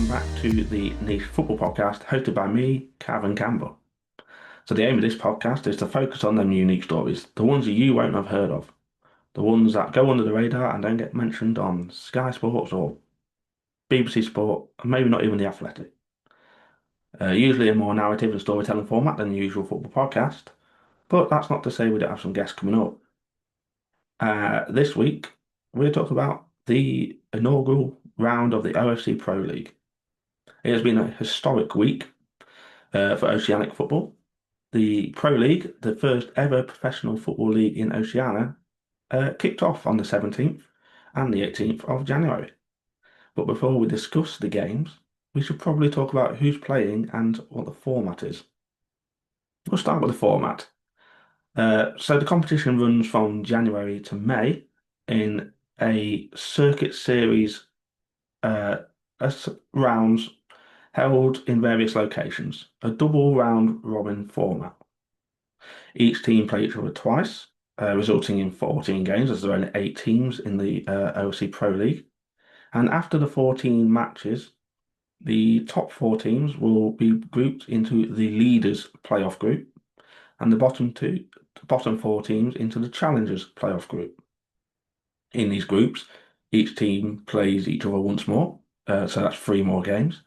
welcome back to the Niche Football Podcast hosted by me, Cavan Campbell. So the aim of this podcast is to focus on them unique stories, the ones that you won't have heard of, the ones that go under the radar and don't get mentioned on Sky Sports or BBC Sport, and maybe not even The Athletic. Usually a more narrative and storytelling format than the usual football podcast, but that's not to say we don't have some guests coming up. This week, we're talking about the inaugural round of the OFC Pro League. It has been a historic week for Oceanic football. The Pro League, the first ever professional football league in Oceania, kicked off on the 17th and the 18th of January. But before we discuss the games, we should probably talk about who's playing and what the format is. We'll start with the format. So the competition runs from January to May in a circuit series rounds held in various locations, a double round robin format. Each team play each other twice, resulting in 14 games, as there are only 8 teams in the OFC Pro League. And after the 14 matches, the top 4 teams will be grouped into the leaders playoff group, and the bottom 4 teams into the challengers playoff group. In these groups, each team plays each other once more, so that's 3 more games.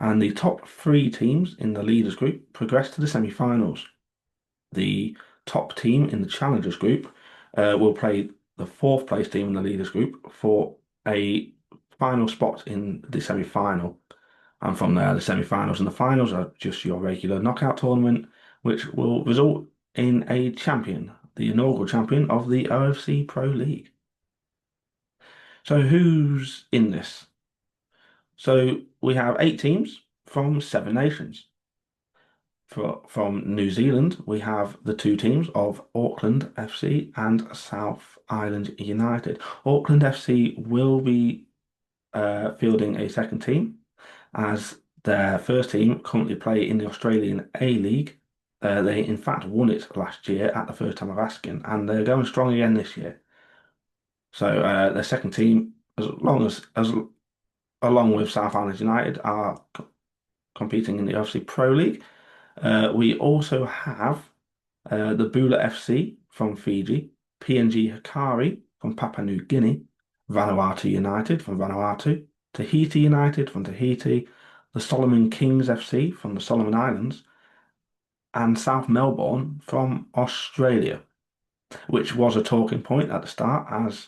And the top 3 teams in the leaders group progress to the semi-finals. The top team in the challengers group will play the 4th place team in the leaders group for a final spot in the semi-final. And from there, the semi-finals and the finals are just your regular knockout tournament, which will result in a champion, the inaugural champion of the OFC Pro League. So who's in this? So we have 8 teams from 7 nations. From New Zealand, we have the 2 teams of Auckland FC and South Island United. Auckland FC will be fielding a second team, as their first team currently play in the Australian A-League. They in fact won it last year at the first time of asking, and they're going strong again this year. So their second team, as along with South Island United, are competing in the OFC Pro League. We also have the Bula FC from Fiji, PNG Hikari from Papua New Guinea, Vanuatu United from Vanuatu, Tahiti United from Tahiti, the Solomon Kings FC from the Solomon Islands, and South Melbourne from Australia, which was a talking point at the start as,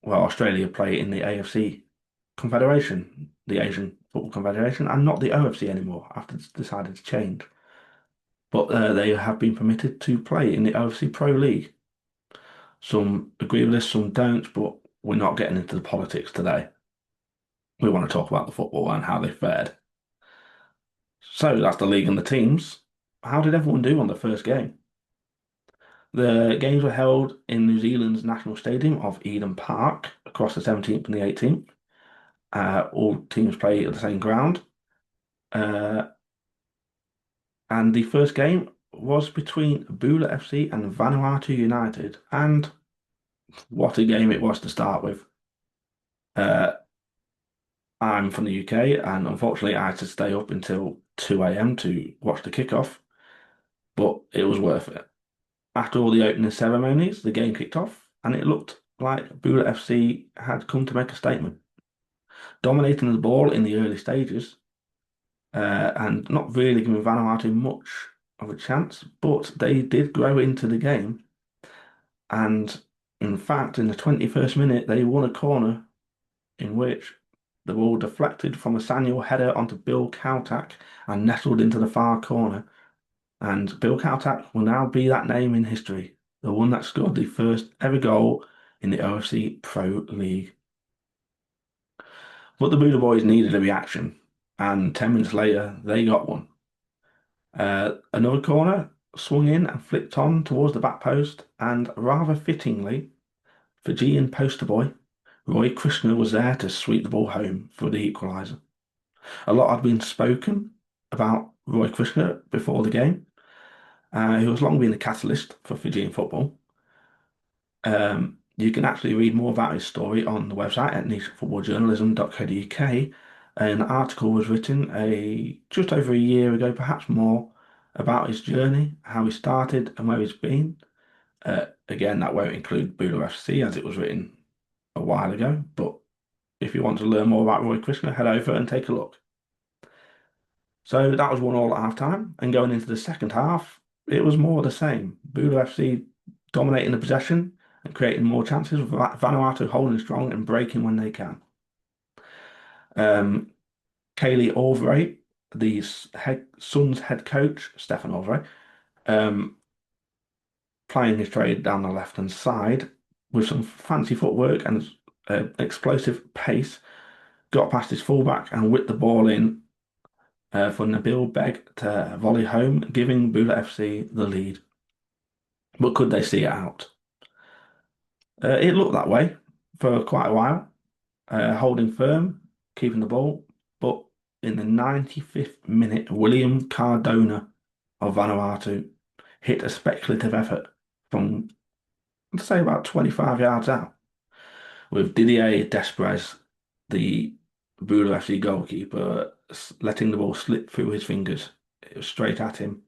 well, Australia play in the AFC Confederation, the Asian Football Confederation, and not the OFC anymore after it's decided to change. But they have been permitted to play in the OFC Pro League. Some agree with this, some don't, but we're not getting into the politics today. We want to talk about the football and how they fared. So that's the league and the teams. How did everyone do on the first game? The games were held in New Zealand's National Stadium of Eden Park across the 17th and the 18th. All teams play at the same ground. And the first game was between Bula FC and Vanuatu United. And what a game it was to start with. I'm from the UK, and unfortunately, I had to stay up until 2 a.m. to watch the kickoff, but it was worth it. After all the opening ceremonies, the game kicked off, and it looked like Bula FC had come to make a statement, dominating the ball in the early stages, and not really giving Vanuatu much of a chance, but they did grow into the game. And in fact, in the 21st minute, they won a corner in which the ball deflected from a Samuel header onto Bill Kautak and nestled into the far corner. And Bill Kautak will now be that name in history, the one that scored the first ever goal in the OFC Pro League. But the Buda Boys needed a reaction, and 10 minutes later, they got one. Another corner swung in and flicked on towards the back post, and rather fittingly, Fijian poster boy Roy Krishna was there to sweep the ball home for the equaliser. A lot had been spoken about Roy Krishna before the game, who has long been a catalyst for Fijian football. You can actually read more about his story on the website at nichefootballjournalism.co.uk, An article was written just over a year ago, perhaps more, about his journey, how he started, and where he's been. Again, that won't include Bula FC as it was written a while ago, but if you want to learn more about Roy Krishna, head over and take a look. So that was 1-1 at half time, and going into the second half, it was more the same. Bula FC dominating the possession and creating more chances, with Vanuatu holding strong and breaking when they can. Um, Kaylee Alvray, the Suns head coach, Stefan Alvray, um, playing his trade down the left-hand side with some fancy footwork and explosive pace, got past his fullback and whipped the ball in for Nabil Beg to volley home, giving Bula FC the lead. But could they see it out? It looked that way for quite a while, holding firm, keeping the ball. But in the 95th minute, William Cardona of Vanuatu hit a speculative effort from, let's say, about 25 yards out, with Didier Desprez, the Bula FC goalkeeper, letting the ball slip through his fingers. It was straight at him.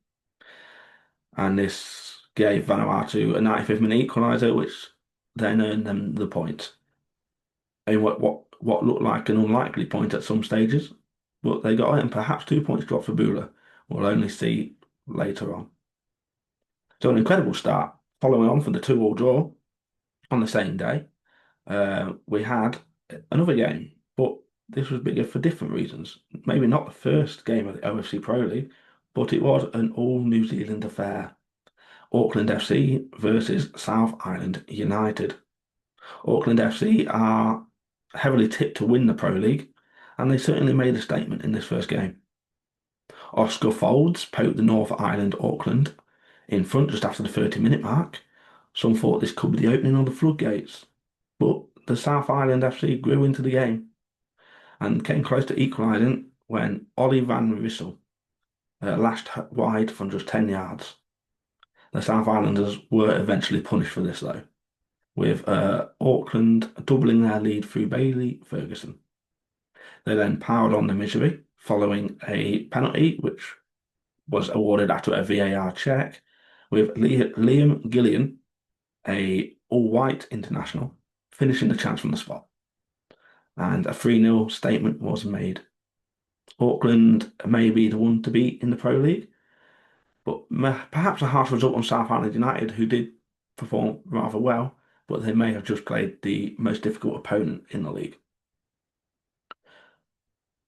And this gave Vanuatu a 95th minute equaliser, which then earned them the point. In what looked like an unlikely point at some stages, but they got it, and perhaps 2 points dropped for Bula. We'll only see later on. So an incredible start, following on from the 2-2 draw on the same day. We had another game, but this was bigger for different reasons. Maybe not the first game of the OFC Pro League, but it was an all-New Zealand affair. Auckland FC versus South Island United. Auckland FC are heavily tipped to win the Pro League, and they certainly made a statement in this first game. Oscar Folds poked the North Island Auckland in front just after the 30-minute mark. Some thought this could be the opening of the floodgates, but the South Island FC grew into the game and came close to equalising when Ollie van Rissel lashed wide from just 10 yards. The South Islanders were eventually punished for this, though, with Auckland doubling their lead through Bailey Ferguson. They then powered on the misery following a penalty, which was awarded after a VAR check, with Liam Gillian, a all-white international, finishing the chance from the spot. And a 3-0 statement was made. Auckland may be the one to beat in the Pro League, but perhaps a harsh result on South Island United, who did perform rather well, but they may have just played the most difficult opponent in the league.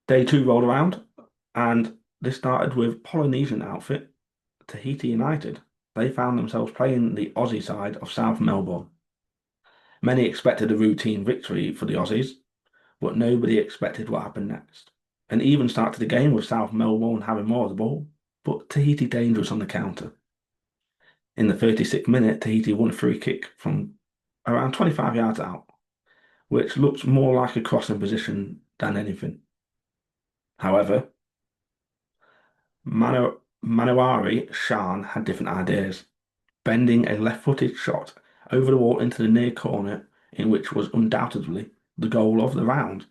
Day 2 rolled around, and this started with Polynesian outfit Tahiti United. They found themselves playing the Aussie side of South Melbourne. Many expected a routine victory for the Aussies, but nobody expected what happened next. An even start to the game with South Melbourne having more of the ball, but Tahiti dangerous on the counter. In the 36th minute, Tahiti won a free kick from around 25 yards out, which looked more like a crossing position than anything. However, Manowari Shan had different ideas, bending a left-footed shot over the wall into the near corner, in which was undoubtedly the goal of the round,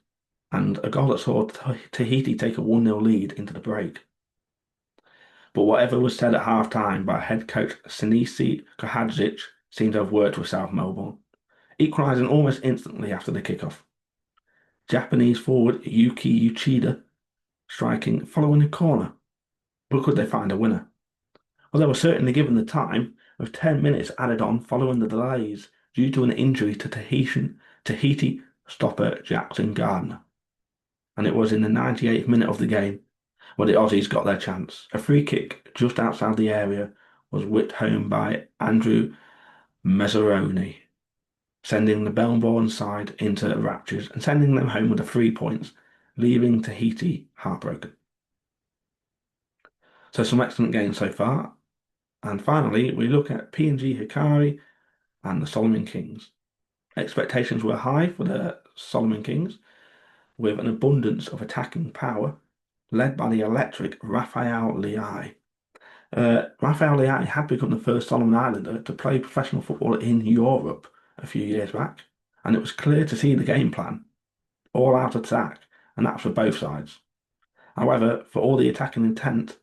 and a goal that saw Tahiti take a 1-0 lead into the break. But whatever was said at half-time by head coach Sinisi Kohadzic seemed to have worked with South Melbourne, equalising almost instantly after the kickoff. Japanese forward Yuki Uchida striking following a corner. But could they find a winner? Well, they were certainly given the time, with 10 minutes added on following the delays due to an injury to Tahiti stopper Jackson Gardner. And it was in the 98th minute of the game where the Aussies got their chance. A free kick just outside the area was whipped home by Andrew Mezzaroni, sending the Melbourne side into raptures and sending them home with the 3 points, leaving Tahiti heartbroken. So some excellent games so far. And finally, we look at PNG Hikari and the Solomon Kings. Expectations were high for the Solomon Kings, with an abundance of attacking power, led by the electric Raphael Leai. Raphael Leai had become the first Solomon Islander to play professional football in Europe a few years back, and it was clear to see the game plan. All-out attack and that's for both sides. However, for all the attacking intent,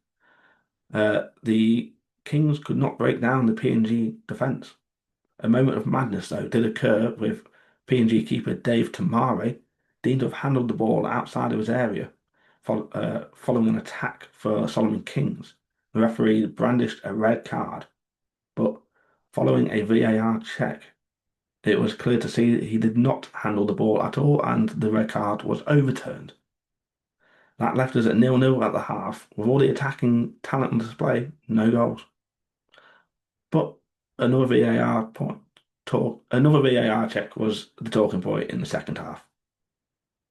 the Kings could not break down the PNG defence. A moment of madness, though, did occur with PNG keeper Dave Tamari deemed to have handled the ball outside of his area following an attack for Solomon Kings. The referee brandished a red card, but following a VAR check, it was clear to see that he did not handle the ball at all, and the red card was overturned. That left us at 0-0 at the half, with all the attacking talent on display, no goals. But another another VAR check was the talking point in the second half.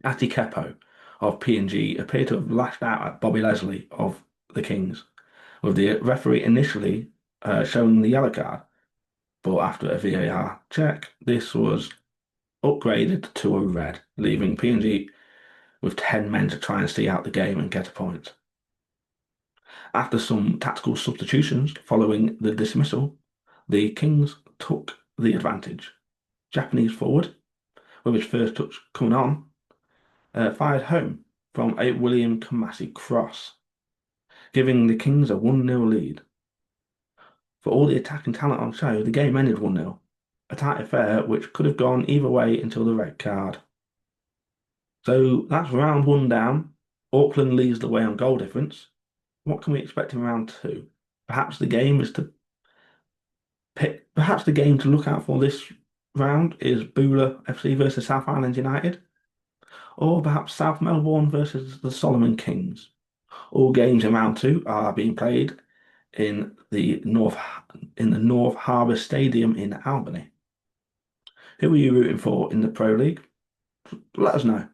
Ati Kepo of PNG appeared to have lashed out at Bobby Leslie of the Kings, with the referee initially showing the yellow card. But after a VAR check, this was upgraded to a red, leaving PNG with 10 men to try and see out the game and get a point. After some tactical substitutions following the dismissal, the Kings took the advantage. Japanese forward, with his first touch coming on, fired home from a William Kamasi cross, giving the Kings a 1-0 lead. For all the attacking talent on show, the game ended 1-0, a tight affair which could have gone either way until the red card. So that's round one down. Auckland leads the way on goal difference. What can we expect in round two? Perhaps the game to look out for this round is Bula FC versus South Island United, or perhaps South Melbourne versus the Solomon Kings. All games in round two are being played in the North Harbour Stadium in Albany. Who are you rooting for in the Pro League? Let us know.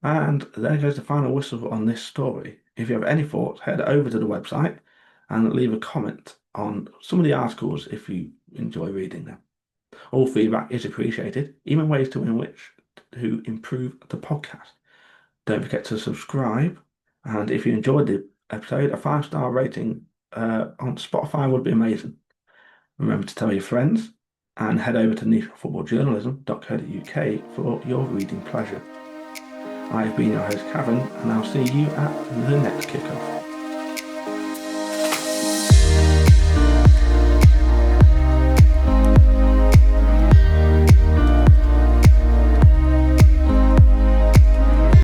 And there goes the final whistle on this story. If you have any thoughts, head over to the website and leave a comment on some of the articles if you enjoy reading them. All feedback is appreciated, even ways to improve the podcast. Don't forget to subscribe, and if you enjoyed the episode, a 5-star rating on Spotify would be amazing. Remember to tell your friends, and head over to nichefootballjournalism.co.uk for your reading pleasure. I have been your host, Kevin, and I'll see you at the next kickoff.